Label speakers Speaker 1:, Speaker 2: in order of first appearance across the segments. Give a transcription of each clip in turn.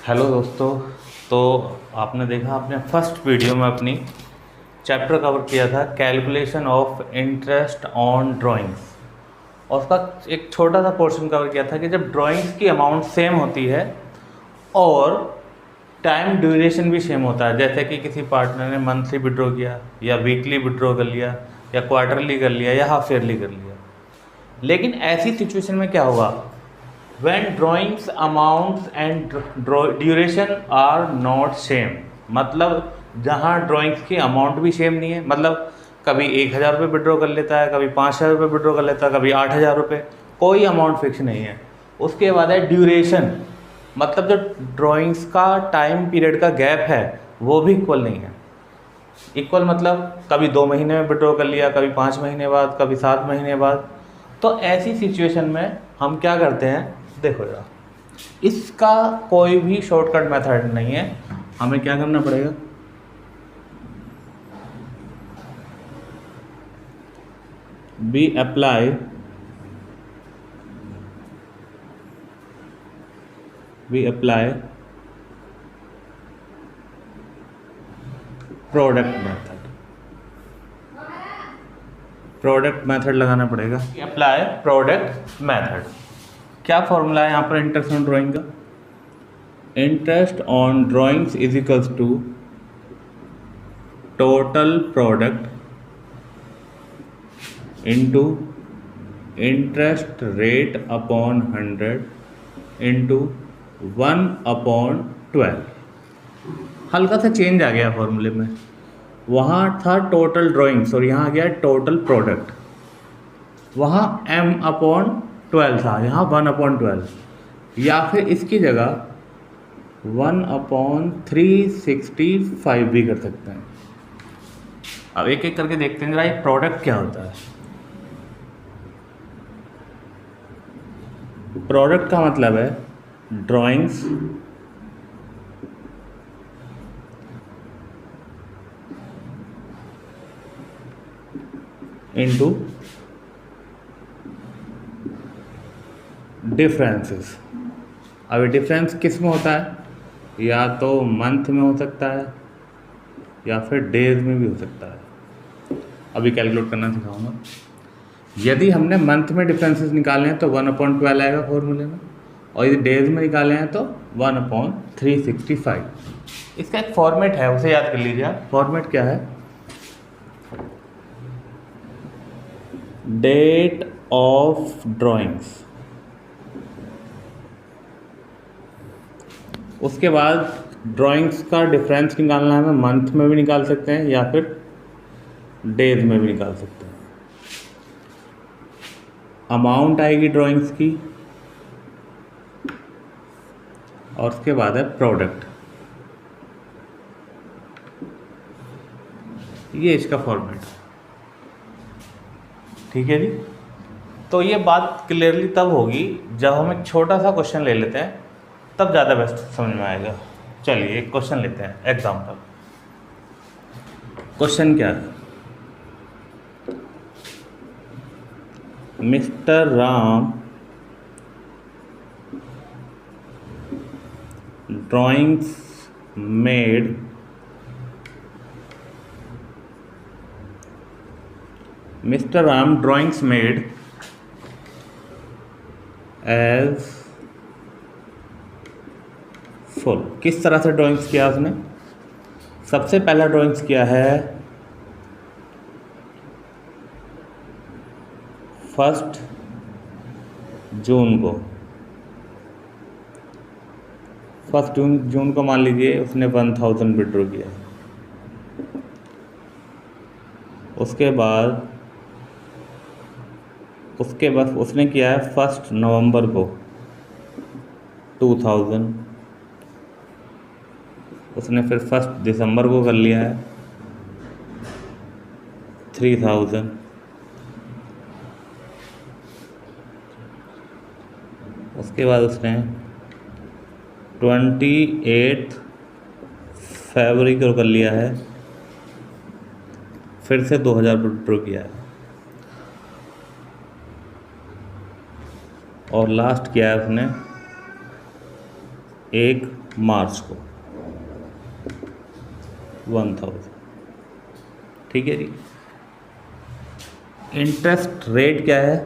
Speaker 1: Hello दोस्तों। तो आपने देखा, आपने फर्स्ट वीडियो में अपनी चैप्टर कवर किया था calculation of interest on drawings, और उसका एक छोटा सा पोर्शन कवर किया था कि जब ड्राइंग्स की अमाउंट सेम होती है और टाइम ड्यूरेशन भी सेम होता है, जैसे कि किसी पार्टनर ने मंथली विड्रॉ किया या वीकली विड्रॉ कर लिया या क्वार्टरली कर लिया या हाफ ईयरली कर लिया। लेकिन ऐसी सिचुएशन में क्या होगा, when drawings amounts and duration are not same, मतलब जहाँ ड्राइंग्स की अमाउंट भी सेम नहीं है, मतलब कभी 1,000 रुपये विड्रॉ कर लेता है, कभी 5,000 रुपये विड्रॉ कर लेता है, कभी 8,000 रुपये, कोई अमाउंट फिक्स नहीं है। उसके बाद है ड्यूरेशन, मतलब जो ड्राइंग्स का टाइम पीरियड का गैप है वो भी इक्वल नहीं है। इक्वल मतलब कभी 2 महीने में विड्रॉ कर लिया, कभी 5 महीने बाद, कभी 7 महीने बाद। तो ऐसी सिचुएशन में हम क्या करते हैं, देखो जरा, इसका कोई भी शॉर्टकट मेथड नहीं है। हमें क्या करना पड़ेगा, we apply प्रोडक्ट मेथड लगाना पड़ेगा। अप्लाई प्रोडक्ट मेथड, क्या फॉर्मूला है यहाँ पर इंटरेस्ट ऑन ड्राइंग का? Interest on drawings is equals to total product into interest rate upon 100 into 1/12। हल्का सा चेंज आ गया फॉर्मूले में, वहाँ था टोटल ड्राइंग्स और यहाँ आ गया टोटल प्रोडक्ट। वहाँ m/12 था, यहाँ 1/12, या फिर इसकी जगह 1/365 भी कर सकते हैं। अब एक एक करके देखते हैं जरा, ये प्रोडक्ट क्या होता है। प्रोडक्ट का मतलब है ड्राइंग्स इनटू डिफरेंसेस। अब डिफरेंस किस में होता है, या तो मंथ में हो सकता है या फिर डेज में भी हो सकता है। अभी कैलकुलेट करना सिखाऊंगा। यदि हमने मंथ में डिफरेंसेस निकाले हैं तो 1/12 आएगा फॉर्मूले में, और यदि डेज में निकाले हैं तो 1/365। इसका एक फॉर्मेट है, उसे याद कर लीजिए आप। फॉर्मेट क्या है, डेट ऑफ ड्राइंग्स, उसके बाद ड्राइंग्स का डिफरेंस निकालना है, हमें मंथ में भी निकाल सकते हैं या फिर डेज में भी निकाल सकते हैं। अमाउंट आएगी ड्राइंग्स की, और उसके बाद है प्रोडक्ट। ये इसका फॉर्मेट, ठीक है जी। तो ये बात क्लियरली तब होगी जब हम एक छोटा सा क्वेश्चन ले लेते हैं, तब ज़्यादा बेस्ट समझ में आएगा। चलिए एक क्वेश्चन लेते हैं, एग्जाम्पल। क्वेश्चन क्या है, mister Ram drawings made as full. किस तरह से ड्राइंग्स किया उसने? सबसे पहला ड्राइंग्स किया है 1 जून को। 1 जून को मान लीजिए उसने 1000 विड्रॉ किया। उसके बाद उसने किया है 1 नवंबर को 2000। उसने फिर 1 दिसंबर को कर लिया है 3000। उसके बाद उसने 28 फरवरी को कर लिया है, फिर से 2000 विड्रॉ किया है। और लास्ट किया है उसने 1 मार्च को 1000। ठीक है जी। इंटरेस्ट रेट क्या है?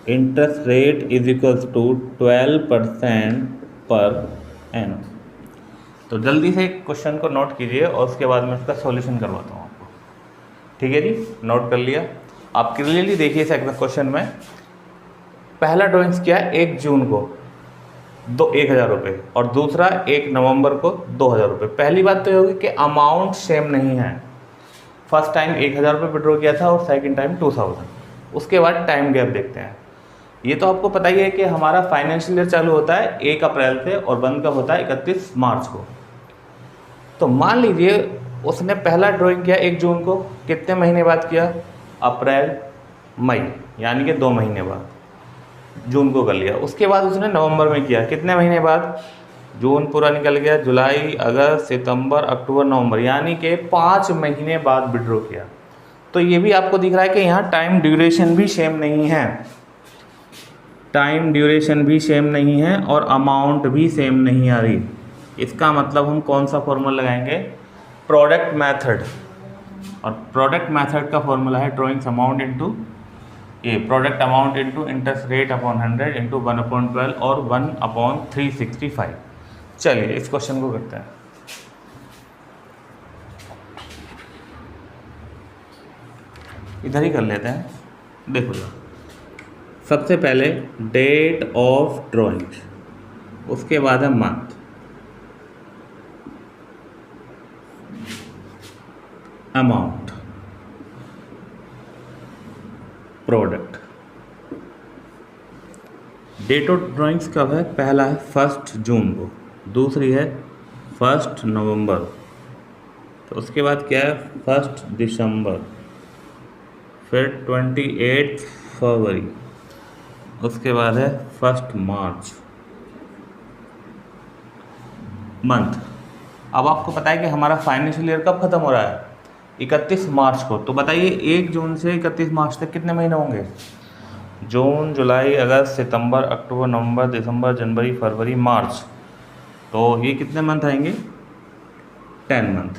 Speaker 1: Interest rate is equals to 12% per annum. तो जल्दी से क्वेश्चन को नोट कीजिए और उसके बाद मैं उसका सॉल्यूशन करवाता हूँ आपको। ठीक है जी, नोट कर लिया। आप क्लियरली देखिए इस क्वेश्चन में। पहला ड्राइंग्स किया है 1 जून को 1000 रुपये और दूसरा 1 नवंबर को 2000 रुपये। पहली बात तो ये होगी कि अमाउंट सेम नहीं है। फर्स्ट टाइम 1000 रुपये विड्रॉ किया था और सेकंड टाइम 2000। उसके बाद टाइम गैप देखते हैं। ये तो आपको पता ही है कि हमारा फाइनेंशियल ईयर चालू होता है 1 अप्रैल से और बंद कब होता है 31 मार्च को। तो मान लीजिए उसने पहला ड्राइंग किया 1 जून को, कितने महीने बाद किया? अप्रैल मई, यानी कि 2 महीने बाद जून को कर लिया। उसके बाद उसने नवंबर में किया, कितने महीने बाद? जून पूरा निकल गया, जुलाई, अगस्त, सितंबर, अक्टूबर, नवंबर, यानी कि 5 महीने बाद विड्रॉ किया। तो ये भी आपको दिख रहा है कि यहाँ टाइम ड्यूरेशन भी सेम नहीं है, टाइम ड्यूरेशन भी सेम नहीं है और अमाउंट भी सेम नहीं आ रही। इसका मतलब हम कौन सा फॉर्मूला लगाएंगे? Product method. और प्रोडक्ट मेथड का फॉर्मूला है ड्राइंग्स अमाउंट इंटू ये product amount into interest rate upon 100 into 1/12 और 1/365। चलिए इस क्वेश्चन को करते हैं। इधर ही कर लेते हैं। देखो सबसे पहले डेट ऑफ ड्राइंग, उसके बाद है month, amount, product. Date of drawings कब है? पहला है 1 जून को, दूसरी है 1 नवंबर, तो उसके बाद क्या है 1 दिसंबर, फिर 28 फरवरी, उसके बाद है 1 मार्च। मंथ। अब आपको पता है कि हमारा फाइनेंशियल ईयर कब ख़त्म हो रहा है? 31 मार्च को। तो बताइए 1 जून से 31 मार्च तक कितने महीने होंगे? जून, जुलाई, अगस्त, सितंबर, अक्टूबर, नवंबर, दिसंबर, जनवरी, फरवरी, मार्च। तो ये कितने मंथ आएंगे? 10 मंथ।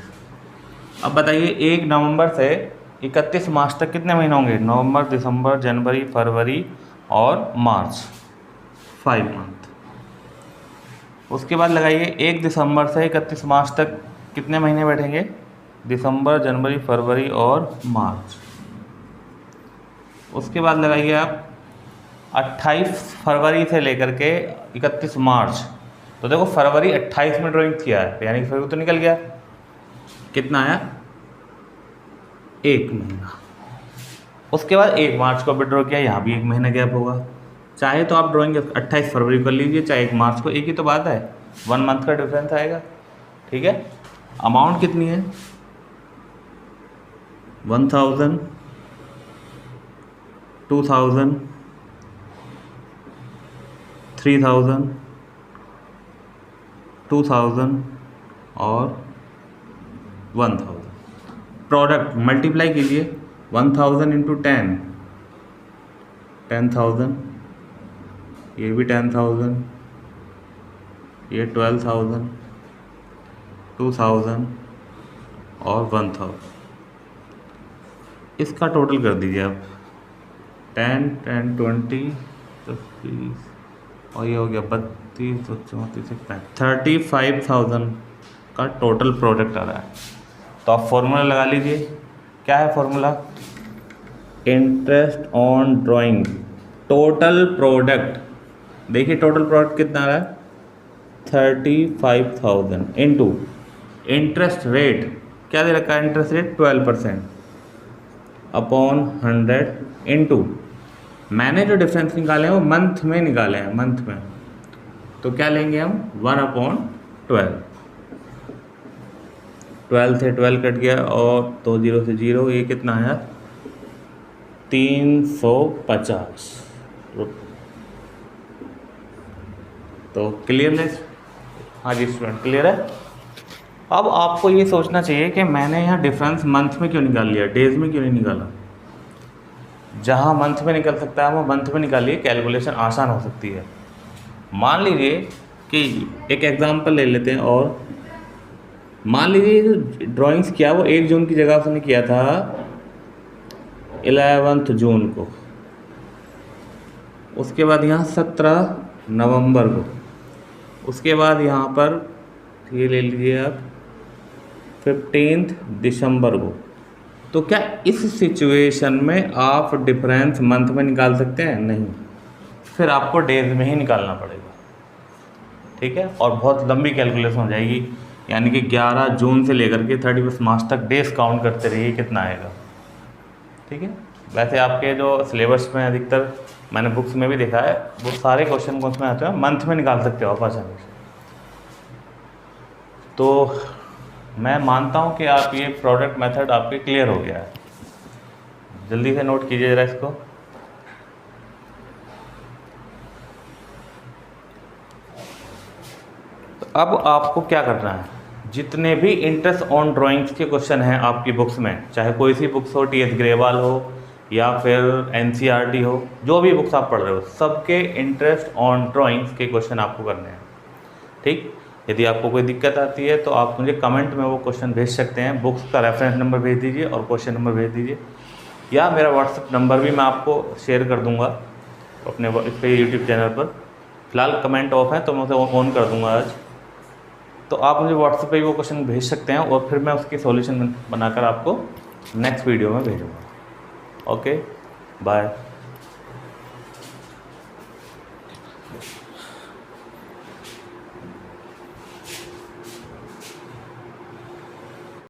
Speaker 1: अब बताइए 1 नवंबर से 31 मार्च तक कितने महीने होंगे? नवंबर, दिसंबर, जनवरी, फरवरी और मार्च, 5 मंथ। उसके बाद लगाइए 1 दिसंबर से 31 मार्च तक कितने महीने बैठेंगे? दिसंबर, जनवरी, फरवरी और मार्च। उसके बाद लगाइए आप 28 फरवरी से लेकर के 31 मार्च। तो देखो फरवरी 28 में ड्राइंग किया है, यानी फरवरी तो निकल गया। कितना आया? 1 महीना। उसके बाद 1 मार्च को विड्रॉ किया, यहाँ भी 1 महीना गैप होगा। चाहे तो आप ड्राइंग 28 फरवरी कर लीजिए, चाहे 1 मार्च को, एक ही तो बात है, 1 मंथ का डिफरेंस आएगा। ठीक है। अमाउंट कितनी है? 1000, 2000, 3000, 2000 और 1000। प्रोडक्ट मल्टीप्लाई कीजिए, 1000 इंटू 10, 10,000, ये भी 10,000, ये 12,000, 2000 और 1000। इसका टोटल कर दीजिए आप, 10, 10, 20, 30 और ये हो गया 32, 34, 35,000 का टोटल प्रोडक्ट आ रहा है। तो आप फॉर्मूला लगा लीजिए। क्या है formula? Interest on drawing total product. देखिए टोटल प्रोडक्ट कितना आ रहा है? 35,000 इंटू इंटरेस्ट रेट, क्या दे रखा है? इंटरेस्ट रेट 12% अपॉन 100 इंटू, मैंने जो डिफरेंस निकाले हैं वो मंथ में निकाले हैं, मंथ में, तो क्या लेंगे हम? 1/12। 12 से 12 कट गया और 2 0 से 0, ये कितना आया? 350 रुपये। तो क्लियरनेस? हाँ जी स्टूडेंट, क्लियर है। अब आपको ये सोचना चाहिए कि मैंने यहाँ डिफरेंस मंथ में क्यों निकाल लिया, डेज में क्यों नहीं निकाला? जहाँ मंथ में निकल सकता है वो मंथ में निकालिए, कैलकुलेशन आसान हो सकती है। मान लीजिए कि एक एग्जांपल ले लेते हैं, और मान लीजिए जो ड्राइंग्स किया वो 1 जून की जगह उसने किया था 11 जून को, उसके बाद यहाँ 17 नवंबर को, उसके बाद यहाँ पर ये ले लीजिए आप 15 दिसंबर को। तो क्या इस सिचुएशन में आप डिफरेंस मंथ में निकाल सकते हैं? नहीं, फिर आपको डेज में ही निकालना पड़ेगा, ठीक है। और बहुत लंबी कैलकुलेशन हो जाएगी, यानी कि 11 जून से लेकर के 31 मार्च तक डेज काउंट करते रहिए कितना आएगा, ठीक है। वैसे आपके जो सिलेबस में अधिकतर मैंने बुक्स में भी देखा है, वो सारे क्वेश्चन कौन में आते हैं मंथ में निकाल सकते हो आप आसानी से। तो मैं मानता हूँ कि आप ये प्रोडक्ट मेथड आपके क्लियर हो गया है। जल्दी से नोट कीजिए जरा इसको। तो अब आपको क्या करना है, जितने भी इंटरेस्ट ऑन ड्राइंग्स के क्वेश्चन हैं आपकी बुक्स में, चाहे कोई सी बुक्स हो, टी.एस. ग्रेवाल हो या फिर एन.सी.आर.टी. हो, जो भी बुक्स आप पढ़ रहे हो, सबके इंटरेस्ट ऑन ड्राइंग्स के क्वेश्चन आपको करने हैं, ठीक। यदि आपको कोई दिक्कत आती है तो आप मुझे कमेंट में वो क्वेश्चन भेज सकते हैं, बुक्स का रेफरेंस नंबर भेज दीजिए और क्वेश्चन नंबर भेज दीजिए, या मेरा व्हाट्सएप नंबर भी मैं आपको शेयर कर दूंगा अपने इस पे यूट्यूब चैनल पर। फिलहाल कमेंट ऑफ है तो मैं उसे ऑन कर दूंगा आज। तो आप मुझे व्हाट्सएप पे वो क्वेश्चन भेज सकते हैं और फिर मैं उसकी सॉल्यूशन बनाकर आपको नेक्स्ट वीडियो में भेजूँगा। Okay, bye.